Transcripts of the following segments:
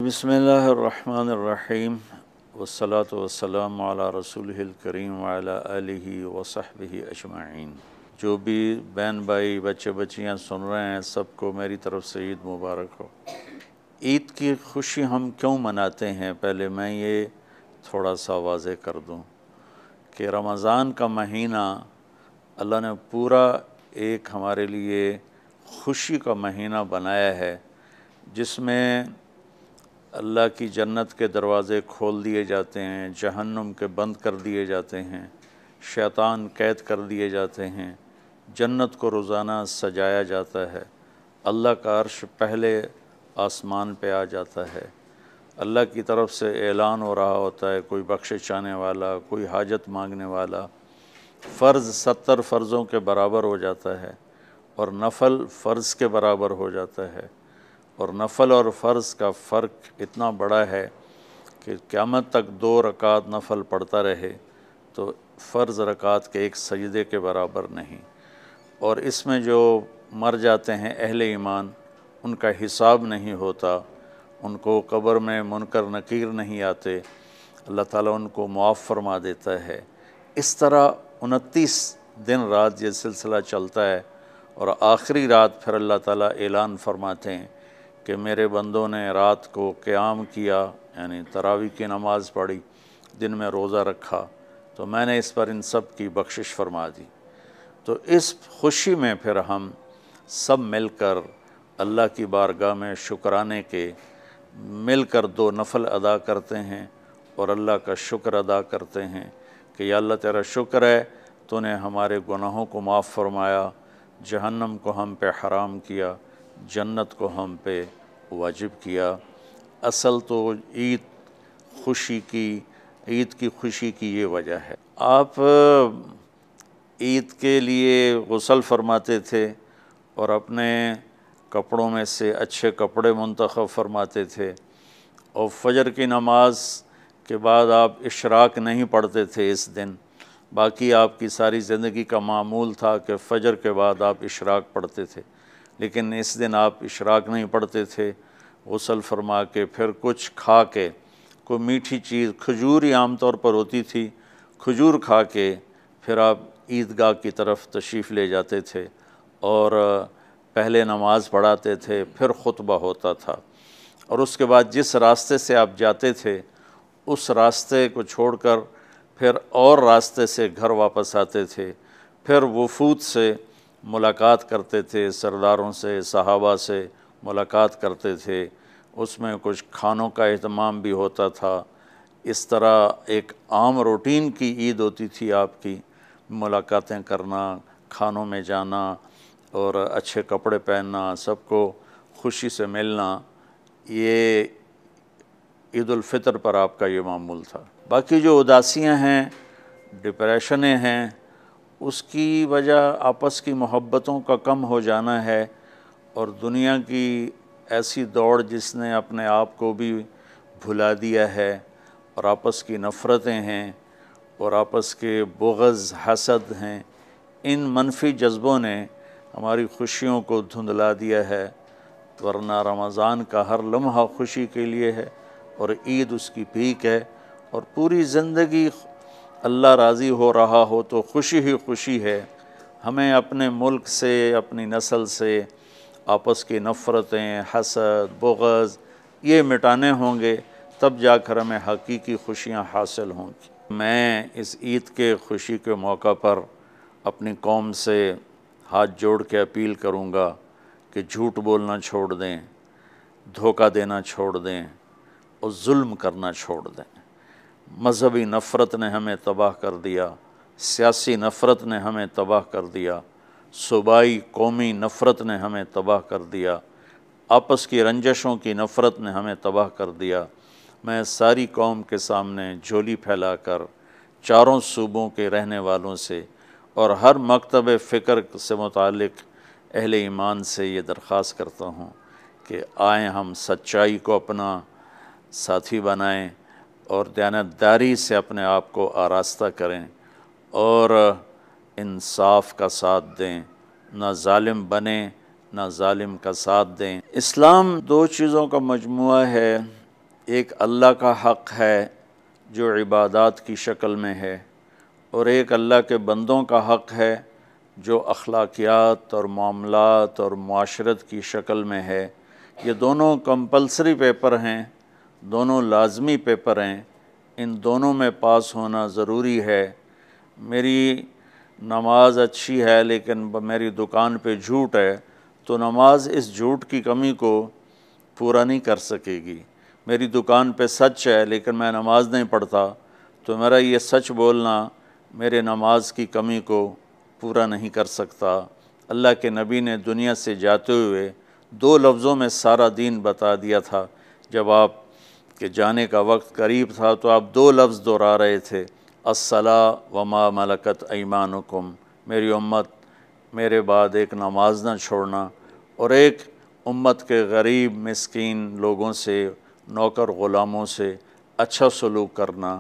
بسم اللہ الرحمن الرحیم والصلاة والسلام علی رسولہ الکریم وعلی آلہ وصحبہ اجمعین۔ جو بھی بہن بھائی بچے بچیاں سن رہے ہیں سب کو میری طرف سے عید مبارک ہو۔ عید کی خوشی ہم کیوں مناتے ہیں، پہلے میں یہ تھوڑا سا واضح کر دوں کہ رمضان کا مہینہ اللہ نے پورا ایک ہمارے لیے خوشی کا مہینہ بنایا ہے، جس میں اللہ کی جنت کے دروازے کھول دیے جاتے ہیں، جہنم کے بند کر دیے جاتے ہیں، شیطان قید کر دیے جاتے ہیں، جنت کو روزانہ سجایا جاتا ہے، اللہ کا عرش پہلے آسمان پہ آ جاتا ہے، اللہ کی طرف سے اعلان ہو رہا ہوتا ہے، کوئی بخشش چاہنے والا، کوئی حاجت مانگنے والا، فرض 70 فرضوں کے برابر ہو جاتا ہے اور نفل فرض کے برابر ہو جاتا ہے، اور نفل اور فرض کا فرق اتنا بڑا ہے کہ قیامت تک 2 رکعت نفل پڑھتا رہے تو فرض رکعت کے ایک سجدے کے برابر نہیں، اور اس میں جو مر جاتے ہیں اہل ایمان ان کا حساب نہیں ہوتا، ان کو قبر میں منکر نکیر نہیں آتے، اللہ تعالیٰ ان کو معاف فرما دیتا ہے۔ اس طرح 29 دن رات یہ سلسلہ چلتا ہے، اور آخری رات پھر اللہ تعالیٰ اعلان فرماتے ہیں کہ میرے بندوں نے رات کو قیام کیا، یعنی تراویح کی نماز پڑھی، دن میں روزہ رکھا، تو میں نے اس پر ان سب کی بخشش فرما دی۔ تو اس خوشی میں پھر ہم سب مل کر اللہ کی بارگاہ میں شکرانے کے مل کر 2 نفل ادا کرتے ہیں اور اللہ کا شکر ادا کرتے ہیں کہ یا اللہ تیرا شکر ہے تو نے ہمارے گناہوں کو معاف فرمایا، جہنم کو ہم پہ حرام کیا، جنت کو ہم پہ واجب کیا۔ اصل تو عید کی خوشی کی یہ وجہ ہے۔ آپ عید کے لیے غسل فرماتے تھے اور اپنے کپڑوں میں سے اچھے کپڑے منتخب فرماتے تھے، اور فجر کی نماز کے بعد آپ اشراق نہیں پڑھتے تھے اس دن، باقی آپ کی ساری زندگی کا معمول تھا کہ فجر کے بعد آپ اشراق پڑھتے تھے، لیکن اس دن آپ اشراق نہیں پڑھتے تھے، غسل فرما کے پھر کچھ کھا کے، کوئی میٹھی چیز، کھجور ہی عام طور پر ہوتی تھی، کھجور کھا کے پھر آپ عیدگاہ کی طرف تشریف لے جاتے تھے اور پہلے نماز پڑھاتے تھے، پھر خطبہ ہوتا تھا، اور اس کے بعد جس راستے سے آپ جاتے تھے اس راستے کو چھوڑ کر پھر اور راستے سے گھر واپس آتے تھے، پھر وفود سے ملاقات کرتے تھے، سرداروں سے، صحابہ سے ملاقات کرتے تھے، اس میں کچھ کھانوں کا اہتمام بھی ہوتا تھا۔ اس طرح ایک عام روٹین کی عید ہوتی تھی آپ کی، ملاقاتیں کرنا، کھانوں میں جانا اور اچھے کپڑے پہننا، سب کو خوشی سے ملنا، یہ عید الفطر پر آپ کا یہ معمول تھا۔ باقی جو اداسیاں ہیں، ڈپریشنیں ہیں، اس کی وجہ آپس کی محبتوں کا کم ہو جانا ہے، اور دنیا کی ایسی دوڑ جس نے اپنے آپ کو بھی بھلا دیا ہے، اور آپس کی نفرتیں ہیں اور آپس کے بغض حسد ہیں، ان منفی جذبوں نے ہماری خوشیوں کو دھندلا دیا ہے، ورنہ رمضان کا ہر لمحہ خوشی کے لیے ہے اور عید اس کی پیک ہے، اور پوری زندگی اللہ راضی ہو رہا ہو تو خوشی ہی خوشی ہے۔ ہمیں اپنے ملک سے، اپنی نسل سے آپس کی نفرتیں، حسد، بغض یہ مٹانے ہوں گے، تب جا کر ہمیں حقیقی خوشیاں حاصل ہوں گی۔ میں اس عید کے خوشی کے موقع پر اپنی قوم سے ہاتھ جوڑ کے اپیل کروں گا کہ جھوٹ بولنا چھوڑ دیں، دھوکہ دینا چھوڑ دیں اور ظلم کرنا چھوڑ دیں۔ مذہبی نفرت نے ہمیں تباہ کر دیا، سیاسی نفرت نے ہمیں تباہ کر دیا، صوبائی قومی نفرت نے ہمیں تباہ کر دیا، آپس کی رنجشوں کی نفرت نے ہمیں تباہ کر دیا۔ میں ساری قوم کے سامنے جھولی پھیلا کر چاروں صوبوں کے رہنے والوں سے اور ہر مکتب فکر سے متعلق اہل ایمان سے یہ درخواست کرتا ہوں کہ آئیں ہم سچائی کو اپنا ساتھی بنائیں اور دیانتداری سے اپنے آپ کو آراستہ کریں اور انصاف کا ساتھ دیں، نہ ظالم بنیں نہ ظالم کا ساتھ دیں۔ اسلام 2 چیزوں کا مجموعہ ہے، ایک اللہ کا حق ہے جو عبادات کی شکل میں ہے، اور ایک اللہ کے بندوں کا حق ہے جو اخلاقیات اور معاملات اور معاشرت کی شکل میں ہے۔ یہ دونوں کمپلسری پیپر ہیں، دونوں لازمی پیپر ہیں، ان دونوں میں پاس ہونا ضروری ہے۔ میری نماز اچھی ہے لیکن میری دکان پہ جھوٹ ہے، تو نماز اس جھوٹ کی کمی کو پورا نہیں کر سکے گی۔ میری دکان پہ سچ ہے لیکن میں نماز نہیں پڑھتا، تو میرا یہ سچ بولنا میرے نماز کی کمی کو پورا نہیں کر سکتا۔ اللہ کے نبی نے دنیا سے جاتے ہوئے 2 لفظوں میں سارا دین بتا دیا تھا۔ جب آپ کے جانے کا وقت قریب تھا تو آپ 2 لفظ دہرا رہے تھے، الصلاۃ وما ملکت ایمانکم، میری امت میرے بعد ایک نماز نہ چھوڑنا، اور ایک امت کے غریب مسکین لوگوں سے، نوکر غلاموں سے اچھا سلوک کرنا۔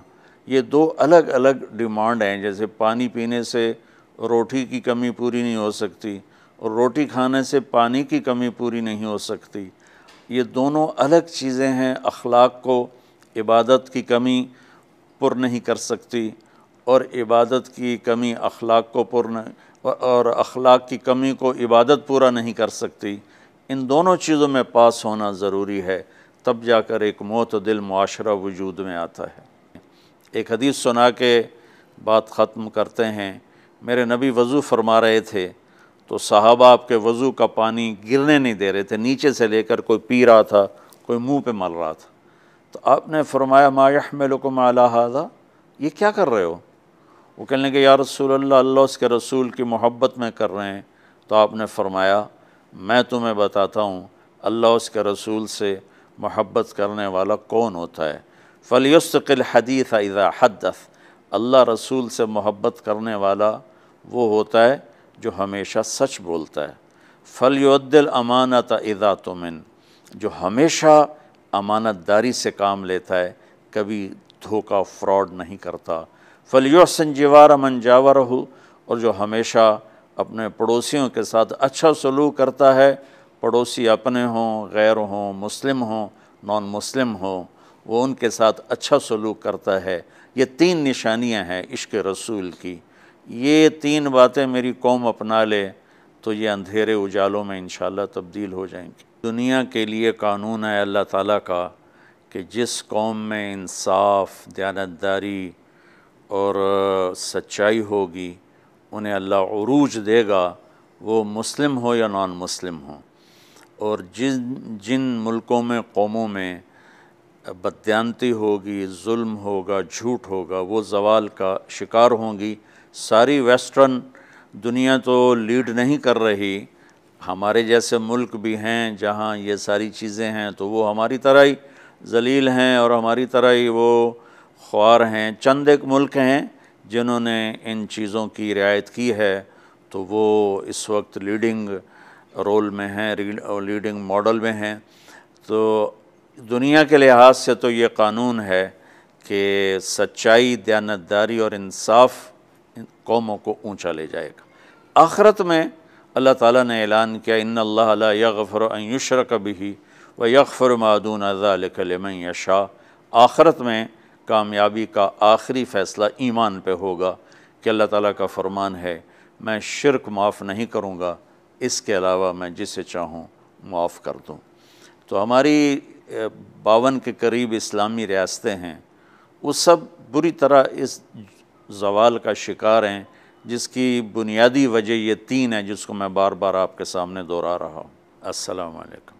یہ 2 الگ الگ ڈیمانڈ ہیں۔ جیسے پانی پینے سے روٹی کی کمی پوری نہیں ہو سکتی، اور روٹی کھانے سے پانی کی کمی پوری نہیں ہو سکتی۔ یہ دونوں الگ چیزیں ہیں۔ اخلاق کو عبادت کی کمی پر نہیں کر سکتی، اور عبادت کی کمی اخلاق کو اور اخلاق کی کمی کو عبادت پورا نہیں کر سکتی۔ ان دونوں چیزوں میں پاس ہونا ضروری ہے، تب جا کر ایک معتدل معاشرہ وجود میں آتا ہے۔ ایک حدیث سنا کے بات ختم کرتے ہیں۔ میرے نبی وضو فرما رہے تھے تو صحابہ آپ کے وضو کا پانی گرنے نہیں دے رہے تھے، نیچے سے لے کر کوئی پی رہا تھا، کوئی منہ پہ مل رہا تھا۔ تو آپ نے فرمایا ما یحملکم علی ھذا، یہ کیا کر رہے ہو؟ وہ کہنے لگے یا رسول اللہ، اللہ اس کے رسول کی محبت میں کر رہے ہیں۔ تو آپ نے فرمایا میں تمہیں بتاتا ہوں اللہ اس کے رسول سے محبت کرنے والا کون ہوتا ہے۔ فَلْيُسْتِقِ الْحَدِيثَ اِذَا حَدَّثَ، اللہ رسول سے محبت کرنے والا وہ ہوتا ہے جو ہمیشہ سچ بولتا ہے۔ فَلْيُؤَدِّ الْأَمَانَةَ اِذَا تُؤْمِنَ، جو ہمیشہ امانت داری سے کام لیتا ہے، کبھی دھوکہ فراڈ نہیں کرتا۔ فَلْيُحْسِنْ جِوَارَ مَنْ جَاوَرَهُ، اور جو ہمیشہ اپنے پڑوسیوں کے ساتھ اچھا سلوک کرتا ہے، پڑوسی اپنے ہوں، غیر ہوں، مسلم ہوں، نان مسلم ہوں، وہ ان کے ساتھ اچھا سلوک کرتا ہے۔ یہ 3 نشانیاں ہیں عشق رسول کی۔ یہ 3 باتیں میری قوم اپنا لے تو یہ اندھیرے اجالوں میں انشاءاللہ تبدیل ہو جائیں گی۔ دنیا کے لیے قانون ہے اللہ تعالیٰ کا کہ جس قوم میں انصاف، دیانتداری اور سچائی ہوگی انہیں اللہ عروج دے گا، وہ مسلم ہو یا نان مسلم ہو۔ اور جن ملکوں میں، قوموں میں بددیانتی ہوگی، ظلم ہوگا، جھوٹ ہوگا، وہ زوال کا شکار ہوں گی۔ ساری ویسٹرن دنیا تو لیڈ نہیں کر رہی، ہمارے جیسے ملک بھی ہیں جہاں یہ ساری چیزیں ہیں، تو وہ ہماری طرح ہی ذلیل ہیں اور ہماری طرح ہی وہ خوار ہیں۔ چند ایک ملک ہیں جنہوں نے ان چیزوں کی رعایت کی ہے، تو وہ اس وقت لیڈنگ رول میں ہیں، لیڈنگ ماڈل میں ہیں۔ تو دنیا کے لحاظ سے تو یہ قانون ہے کہ سچائی، دیانتداری اور انصاف قوموں کو اونچا لے جائے گا۔ آخرت میں اللہ تعالیٰ نے اعلان کیا ان اللہ لا یغفر ان یشرک بہ ویغفر ما دون ذلک لمن یشاء۔ آخرت میں کامیابی کا آخری فیصلہ ایمان پہ ہوگا کہ اللہ تعالیٰ کا فرمان ہے میں شرک معاف نہیں کروں گا، اس کے علاوہ میں جسے چاہوں معاف کر دوں۔ تو ہماری 52 کے قریب اسلامی ریاستیں ہیں، وہ سب بری طرح اس زوال کا شکار ہیں، جس کی بنیادی وجہ یہ 3 ہے جس کو میں بار بار آپ کے سامنے دہرا رہا ہوں۔ السلام علیکم۔